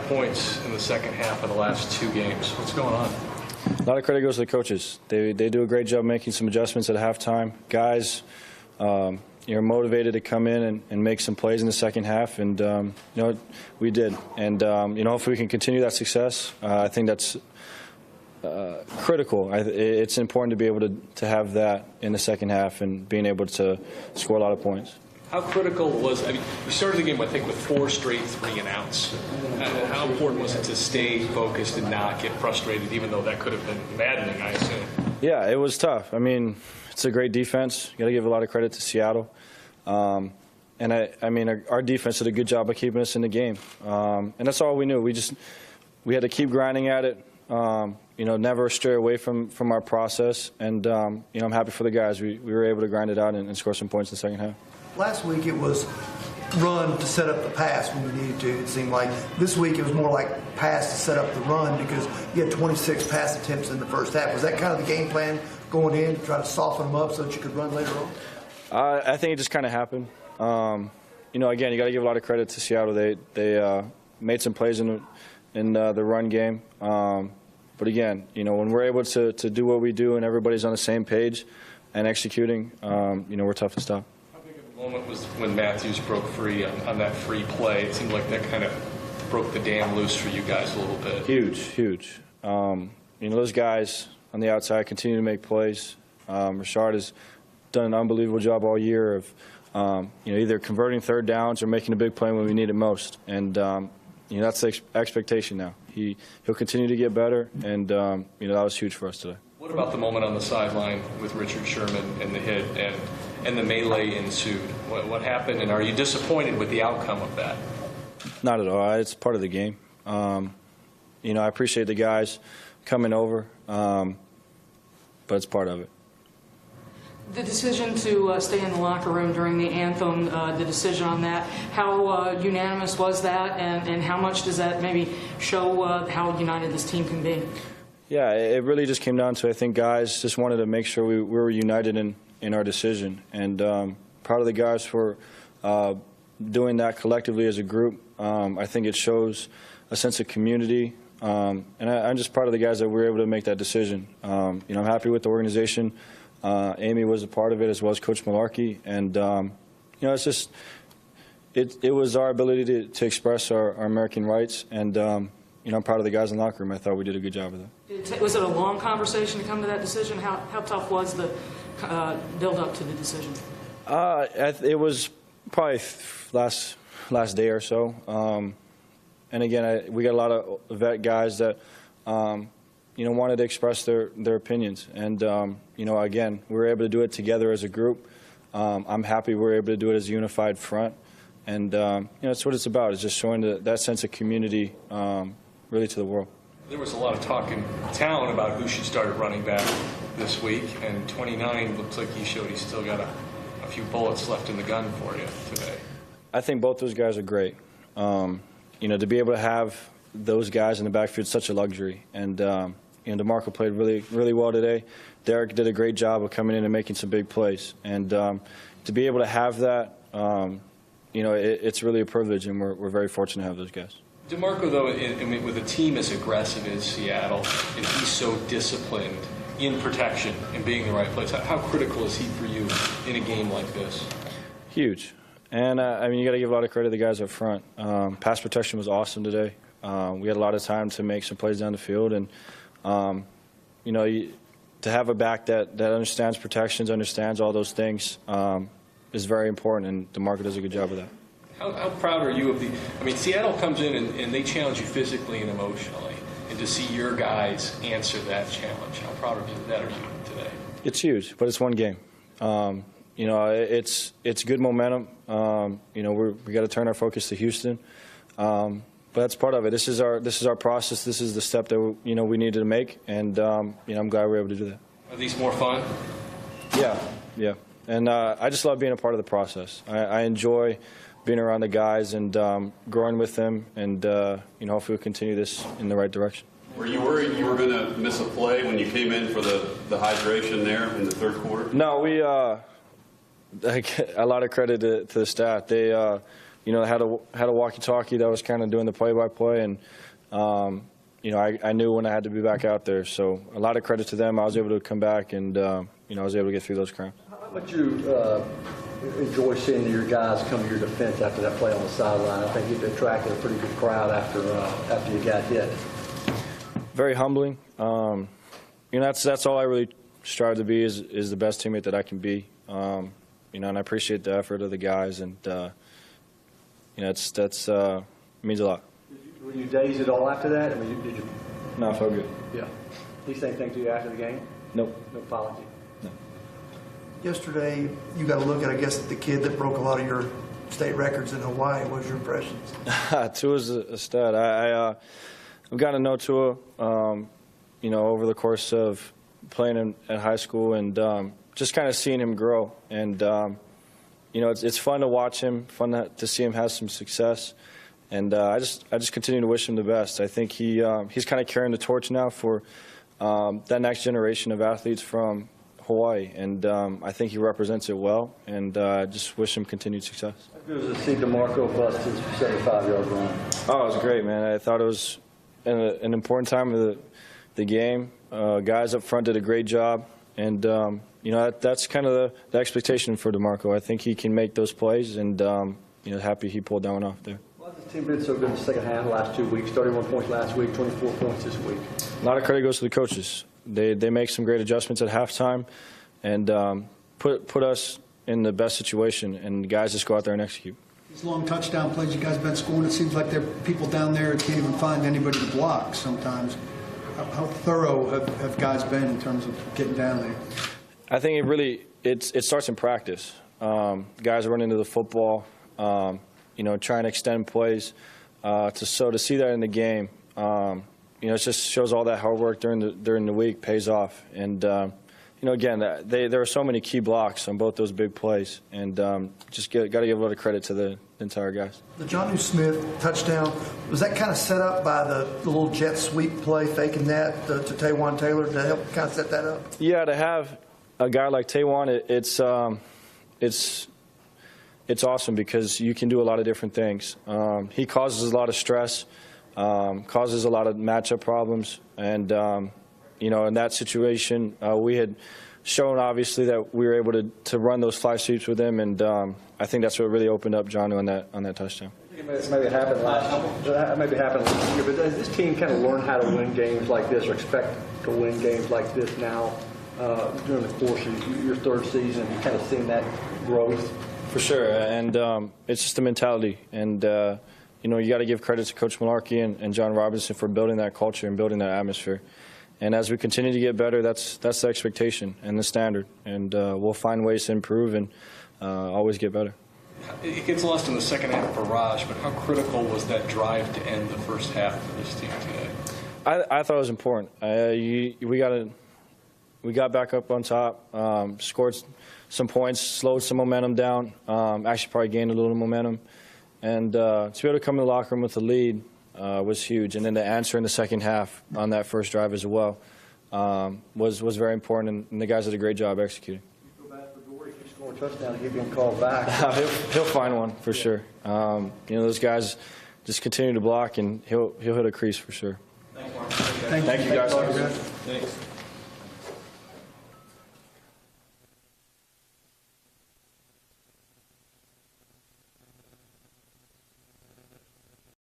points in the second half of the last 2 games. What's going on? A lot of credit goes to the coaches. They do a great job making some adjustments at halftime. Guys, you're motivated to come in and make some plays in the second half, and we did. And hopefully we can continue that success. I think that's critical. It's important to be able to have that in the second half and being able to score a lot of points. How critical was, you started the game, I think, with 4 straight 3-and-outs. How important was it to stay focused and not get frustrated, even though that could have been maddening, I assume? Yeah, it was tough. I mean, it's a great defense. You got to give a lot of credit to Seattle. And our defense did a good job of keeping us in the game. And that's all we knew. We had to keep grinding at it. Never stray away from our process. And I'm happy for the guys. We were able to grind it out and score some points in the second half. Last week it was run to set up the pass when you needed to, it seemed like. This week it was more like pass to set up the run because you had 26 pass attempts in the first half. Was that kind of the game plan going in, to try to soften them up so that you could run later on? I think it just kind of happened. Again, you got to give a lot of credit to Seattle. They made some plays in the run game. But again, when we're able to do what we do and everybody's on the same page and executing, we're tough to stop. Moment was when Matthews broke free on that free play. It seemed like that kind of broke the dam loose for you guys a little bit. Huge. Those guys on the outside continue to make plays. Rashard has done an unbelievable job all year of either converting third downs or making a big play when we need it most. And that's the expectation now. He'll continue to get better, and that was huge for us today. What about the moment on the sideline with Richard Sherman and the hit and the melee ensued? What happened, and are you disappointed with the outcome of that? Not at all. It's part of the game. I appreciate the guys coming over, but it's part of it. The decision to stay in the locker room during the anthem, the decision on that, how unanimous was that, and how much does that maybe show how united this team can be? Yeah, it really just came down to, I think, guys just wanted to make sure we were united in our decision. And proud of the guys for doing that collectively as a group. I think it shows a sense of community. And I'm just proud of the guys that we were able to make that decision. I'm happy with the organization. Amy was a part of it, as well as Coach Malarkey. And, it's just it was our ability to express our American rights. And, I'm proud of the guys in the locker room. I thought we did a good job of that. Was it a long conversation to come to that decision? How tough was the build-up to the decision? It was probably last day or so. And again, we got a lot of vet guys that wanted to express their opinions. And again, we were able to do it together as a group. I'm happy we were able to do it as a unified front. And that's what it's about. It's just showing that sense of community really to the world. There was a lot of talk in town about who should start at running back this week, and 29 looks like he showed he's still got a few bullets left in the gun for you today. I think both those guys are great. To be able to have those guys in the backfield is such a luxury. And DeMarco played really well today. Derek did a great job of coming in and making some big plays. And to be able to have that, it's really a privilege, and we're very fortunate to have those guys. DeMarco, though, with a team as aggressive as Seattle, and he's so disciplined in protection and being in the right place, how critical is he for you in a game like this? Huge. And, you got to give a lot of credit to the guys up front. Pass protection was awesome today. We had a lot of time to make some plays down the field. And, to have a back that understands protections, understands all those things, is very important, and DeMarco does a good job of that. How proud are you of Seattle comes in and they challenge you physically and emotionally, and to see your guys answer that challenge, how proud of that are you today? It's huge, but it's one game. It's good momentum. We got to turn our focus to Houston, but that's part of it. This is our process. This is the step that we needed to make, and I'm glad we were able to do that. Are these more fun? Yeah. And I just love being a part of the process. I enjoy being around the guys and growing with them, and hopefully we'll continue this in the right direction. Were you worried you were going to miss a play when you came in for the hydration there in the third quarter? No, we a lot of credit to the staff. They had a walkie-talkie that was kind of doing the play-by-play, and I knew when I had to be back out there. So a lot of credit to them. I was able to come back, and I was able to get through those cramps. How much you enjoy seeing your guys come to your defense after that play on the sideline? I think you've attracted a pretty good crowd after you got hit. Very humbling. That's all I really strive to be is the best teammate that I can be. And I appreciate the effort of the guys, and that's means a lot. Were you dazed at all after that? I mean, did you? No, I felt good. Yeah. Did he say anything to you after the game? Nope. No apology. No. Yesterday, you got to look at, I guess, the kid that broke a lot of your state records in Hawaii. What was your impressions? Tua's a stud. I've gotten to know Tua, over the course of playing at high school, and just kind of seeing him grow. And it's fun to watch him, fun to see him have some success. And I just continue to wish him the best. I think he's kind of carrying the torch now for that next generation of athletes from Hawaii, and I think he represents it well. And I just wish him continued success. How good was it to see DeMarco bust his 75-yard run? Oh, it was great, man. I thought it was an important time of the game. Guys up front did a great job, and that's kind of the expectation for DeMarco. I think he can make those plays, and happy he pulled that one off there. Why has the team been so good in the second half the last 2 weeks? 31 points last week, 24 points this week. A lot of credit goes to the coaches. They make some great adjustments at halftime, and put us in the best situation, and the guys just go out there and execute. These long touchdown plays you guys have been scoring, it seems like there are people down there who can't even find anybody to block sometimes. How thorough have guys been in terms of getting down there? I think it starts in practice. Guys run into the football, try and extend plays. To see that in the game, it just shows all that hard work during the week pays off. And again, there are so many key blocks on both those big plays, and just got to give a lot of credit to the entire guys. The Jonnu Smith touchdown, was that kind of set up by the little jet sweep play, faking that to Taywan Taylor to help kind of set that up? Yeah, to have a guy like Taywan, it's awesome because you can do a lot of different things. He causes a lot of stress, causes a lot of matchup problems, and in that situation, we had shown obviously that we were able to run those fly sweeps with him, and I think that's what really opened up Jonnu on that touchdown. Maybe it happened last year, but does this team kind of learn how to win games like this, or expect to win games like this now during the course of your third season? You kind of seen that growth. For sure, and it's just a mentality, and you got to give credit to Coach Malarkey and John Robinson for building that culture and building that atmosphere. And as we continue to get better, that's the expectation and the standard, and we'll find ways to improve and always get better. It gets lost in the second half for Raj, but how critical was that drive to end the first half for this team today? I thought it was important. We got back up on top, scored some points, slowed some momentum down, actually probably gained a little momentum. And to be able to come in the locker room with the lead was huge. And then the answer in the second half on that first drive as well was very important, and the guys did a great job executing. You go back for Dory, if you score a touchdown to give him a call back. He'll find one for sure. Those guys just continue to block, and he'll hit a crease for sure. Thank you, Thank you guys. Thanks.